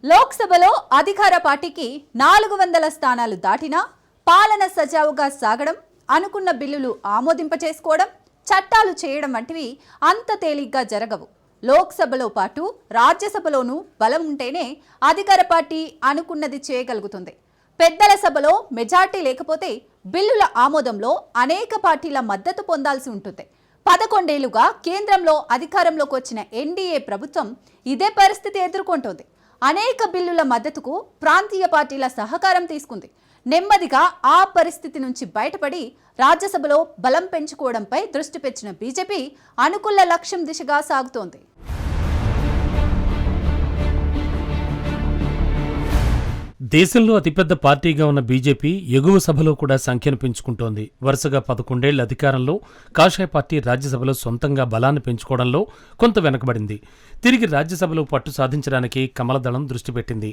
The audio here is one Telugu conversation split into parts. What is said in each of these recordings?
లోక్సభలో అధికార పార్టీకి 400 స్థానాలు దాటినా పాలన సజావుగా సాగడం, అనుకున్న బిల్లులు ఆమోదింపచేసుకోవడం, చట్టాలు చేయడం వంటివి అంత తేలిగ్గా జరగవు. లోక్సభలో పాటు రాజ్యసభలోనూ బలం ఉంటేనే అధికార పార్టీ అనుకున్నది చేయగలుగుతుంది. పెద్దల సభలో మెజార్టీ లేకపోతే బిల్లుల ఆమోదంలో అనేక పార్టీల మద్దతు పొందాల్సి ఉంటుంది. 11 ఏళ్లుగా కేంద్రంలో అధికారంలోకి వచ్చిన ఎన్డీఏ ప్రభుత్వం ఇదే పరిస్థితి ఎదుర్కొంటోంది. అనేక బిల్లుల మద్దతుకు ప్రాంతీయ పార్టీల సహకారం తీసుకుంది. నెమ్మదిగా ఆ పరిస్థితి నుంచి బయటపడి రాజ్యసభలో బలం పెంచుకోవడంపై దృష్టి పెట్టిన బీజేపీ అనుకూల లక్ష్యం దిశగా సాగుతోంది. దేశంలో అతిపెద్ద పార్టీగా ఉన్న బీజేపీ ఎగువ సభలో కూడా సంఖ్యను పెంచుకుంటోంది. వరుసగా 11 ఏళ్ల అధికారంలో కాషాయ పార్టీ రాజ్యసభలో సొంతంగా బలాన్ని పెంచుకోవడంలో కొంత వెనకబడింది. తిరిగి రాజ్యసభలో పట్టు సాధించడానికి కమలదళం దృష్టి పెట్టింది.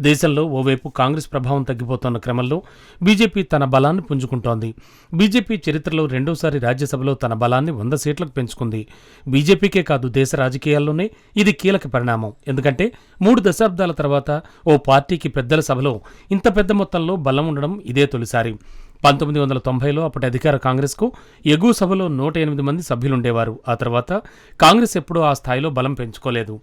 దేశంలో ఓవైపు కాంగ్రెస్ ప్రభావం తగ్గిపోతున్న క్రమంలో బీజేపీ తన బలాన్ని పుంజుకుంటోంది. బీజేపీ చరిత్రలో రెండోసారి రాజ్యసభలో తన బలాన్ని 100 సీట్లకు పెంచుకుంది. బీజేపీకే కాదు, దేశ రాజకీయాల్లోనే ఇది కీలక పరిణామం. ఎందుకంటే 3 దశాబ్దాల తర్వాత ఓ పార్టీకి పెద్దల సభలో ఇంత పెద్ద మొత్తంలో బలం ఉండడం ఇదే తొలిసారి. 1990లో అప్పటి అధికార కాంగ్రెస్కు ఎగువ సభలో 108 మంది సభ్యులుండేవారు. ఆ తర్వాత కాంగ్రెస్ ఎప్పుడూ ఆ స్థాయిలో బలం పెంచుకోలేదు.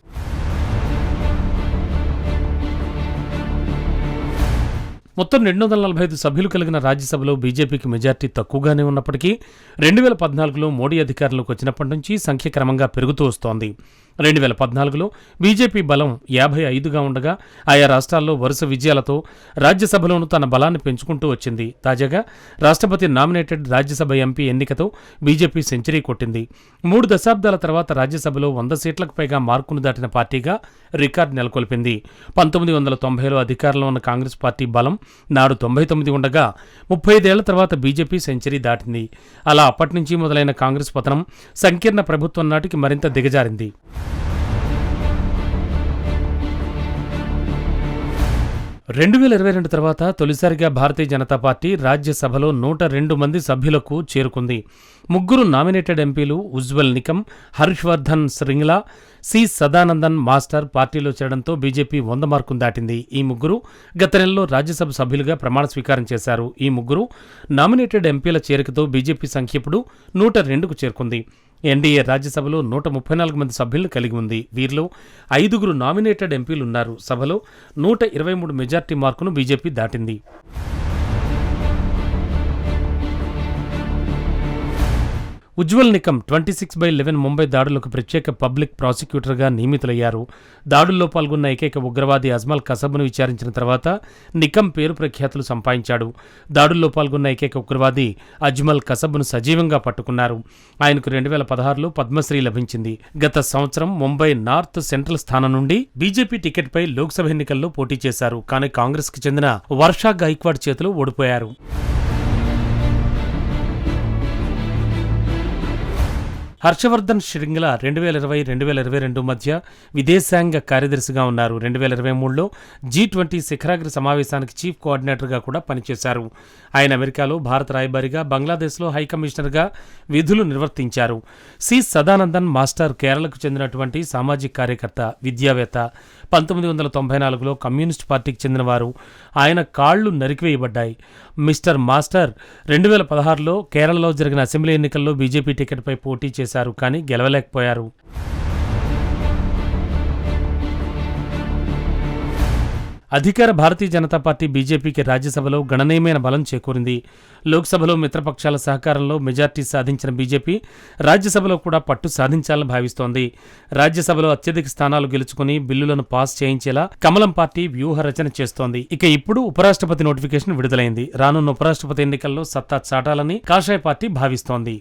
మొత్తం 245 సభ్యులు కలిగిన రాజ్యసభలో బీజేపీకి మెజార్టీ తక్కువగానే ఉన్నప్పటికీ 2014లో మోడీ అధికారంలోకి వచ్చినప్పటి నుంచి సంఖ్య క్రమంగా పెరుగుతూ వస్తోంది. 2014లో బీజేపీ బలం 55గా ఉండగా ఆయా రాష్ట్రాల్లో వరుస విజయాలతో రాజ్యసభలోనూ తన బలాన్ని పెంచుకుంటూ వచ్చింది. తాజాగా రాష్ట్రపతి నామినేటెడ్ రాజ్యసభ ఎంపీ ఎన్నికతో బీజేపీ సెంచరీ కొట్టింది. 3 దశాబ్దాల తర్వాత రాజ్యసభలో 100 సీట్లకు పైగా మార్కును దాటిన పార్టీగా రికార్డు నెలకొల్పింది. 1990లో అధికారంలో ఉన్న కాంగ్రెస్ పార్టీ బలం నాడు 99 ఉండగా 35 ఏళ్ల తర్వాత బీజేపీ సెంచరీ దాటింది. అలా అప్పటి నుంచి మొదలైన కాంగ్రెస్ పతనం సంకీర్ణ ప్రభుత్వం నాటికి మరింత దిగజారింది. రెండు 2022 తర్వాత తొలిసారిగా భారతీయ జనతా పార్టీ రాజ్యసభలో 102 మంది సభ్యులకు చేరుకుంది. 3 నామినేటెడ్ ఎంపీలు ఉజ్వల్ నికమ్, హర్షవర్ధన్ శ్రింగ్లా, సి సదానందన్ మాస్టర్ పార్టీలో చేరడంతో బీజేపీ 100 మార్కును దాటింది. ఈ 3 గత నెలలో రాజ్యసభ సభ్యులుగా ప్రమాణ స్వీకారం చేశారు. ఈ 3 నామినేటెడ్ ఎంపీల చేరికతో బీజేపీ సంఖ్య ఇప్పుడు 102కు చేరుకుంది. ఎన్డీఏ రాజ్యసభలో 134 మంది సభ్యులను కలిగి ఉంది. వీరిలో 5 నామినేటెడ్ ఎంపీలున్నారు. సభలో 123 మెజార్టీ మార్కును బీజేపీ దాటింది. ఉజ్వల్ నికమ్ 26/11 ముంబై దాడులకు ప్రత్యేక పబ్లిక్ ప్రాసిక్యూటర్గా నియమితులయ్యారు. దాడుల్లో పాల్గొన్న ఏకైక ఉగ్రవాది అజ్మల్ కసబ్ను విచారించిన తర్వాత నికమ్ పేరు ప్రఖ్యాతులు సంపాదించాడు. దాడుల్లో పాల్గొన్న ఏకైక ఉగ్రవాది అజ్మల్ కసబ్ను సజీవంగా పట్టుకున్నారు. ఆయనకు 2016లో పద్మశ్రీ లభించింది. గత సంవత్సరం ముంబై నార్త్ సెంట్రల్ స్థానం నుండి బీజేపీ టికెట్పై లోక్సభ ఎన్నికల్లో పోటీ చేశారు. కానీ కాంగ్రెస్కి చెందిన వర్షా గైక్వాడ్ చేతిలో ఓడిపోయారు. హర్షవర్ధన్ శ్రింగ్లా 2020-2022 మధ్య విదేశాంగ కార్యదర్శిగా ఉన్నారు. 2023లో G20 శిఖరాగ్ర సమావేశానికి చీఫ్ కోఆర్డినేటర్గా కూడా పనిచేశారు. ఆయన అమెరికాలో భారత రాయబారిగా, బంగ్లాదేశ్లో హైకమిషనర్గా విధులు నిర్వర్తించారు. సి సదానందన్ మాస్టర్ కేరళకు చెందినటువంటి సామాజిక కార్యకర్త, విద్యావేత్త. 1994లో కమ్యూనిస్ట్ పార్టీకి చెందినవారు. ఆయన కాళ్లు నరికివేయబడ్డాయి. మిస్టర్ మాస్టర్ 2016లో కేరళలో జరిగిన అసెంబ్లీ ఎన్నికల్లో బీజేపీ టికెట్పై పోటీ చేశారు, కానీ గెలవలేకపోయారు. అధికార భారతీయ జనతా పార్టీ బీజేపీకి రాజ్యసభలో గణనీయమైన బలం చేకూరింది. లోక్సభలో మిత్రపక్షాల సహకారంలో మెజార్టీ సాధించిన బీజేపీ రాజ్యసభలో కూడా పట్టు సాధించాలని భావిస్తోంది. రాజ్యసభలో అత్యధిక స్థానాలు గెలుచుకుని బిల్లులను పాస్ చేయించేలా కమలం పార్టీ వ్యూహ రచన చేస్తోంది. ఇక ఇప్పుడు ఉపరాష్ట్రపతి నోటిఫికేషన్ విడుదలైంది. రానున్న ఉపరాష్ట్రపతి ఎన్నికల్లో సత్తా చాటాలని కాషాయ పార్టీ భావిస్తోంది.